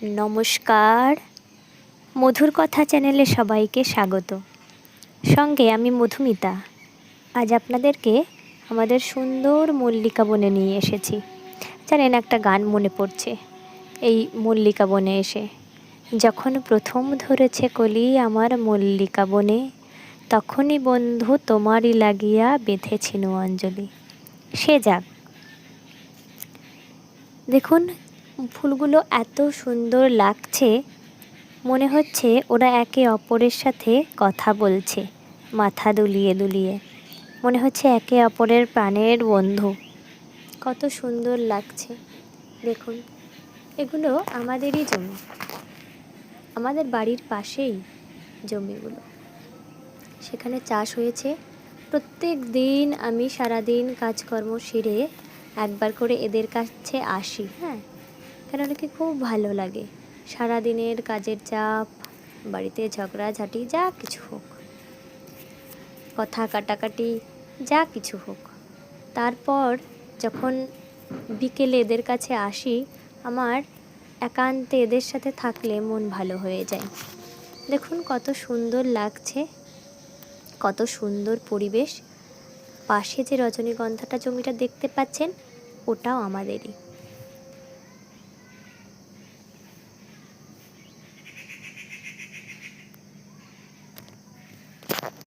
নমস্কার, মধুর কথা চ্যানেলে সবাইকে স্বাগত। সঙ্গে আমি মধুমিতা। আজ আপনাদেরকে আমাদের সুন্দর মল্লিকা বনে নিয়ে এসেছি। জানেন, একটা গান মনে পড়ছে এই মল্লিকা বনে এসে। যখন প্রথম ধরেছে কলি আমার মল্লিকা বনে, তখনই বন্ধু তোমারই লাগিয়া বেঁধেছিনু অঞ্জলি। সে যাক, দেখুন ফুলগুলো এত সুন্দর লাগছে, মনে হচ্ছে ওরা একে অপরের সাথে কথা বলছে মাথা দুলিয়ে দুলিয়ে। মনে হচ্ছে একে অপরের প্রাণের বন্ধু। কত সুন্দর লাগছে দেখুন। এগুলো আমাদেরই জমি, আমাদের বাড়ির পাশেই জমিগুলো। সেখানে চাষ হয়েছে। প্রত্যেক দিন আমি সারাদিন কাজকর্ম সেরে একবার করে এদের কাছে আসি। কেন কি খুব ভালো লাগে। সারাদিনের কাজের চাপ, বাড়িতে ঝগড়াঝাটি যা কিছু হোক, কথা কাটাকাটি যা কিছু হোক, তারপর যখন বিকেলে এদের কাছে আসি, আমার একান্তে এদের সাথে থাকলে মন ভালো হয়ে যায়। দেখুন কত সুন্দর লাগছে, কত সুন্দর পরিবেশ। পাশে যে রজনীগন্ধাটা জমিটা দেখতে পাচ্ছেন, ওটাও আমাদেরই।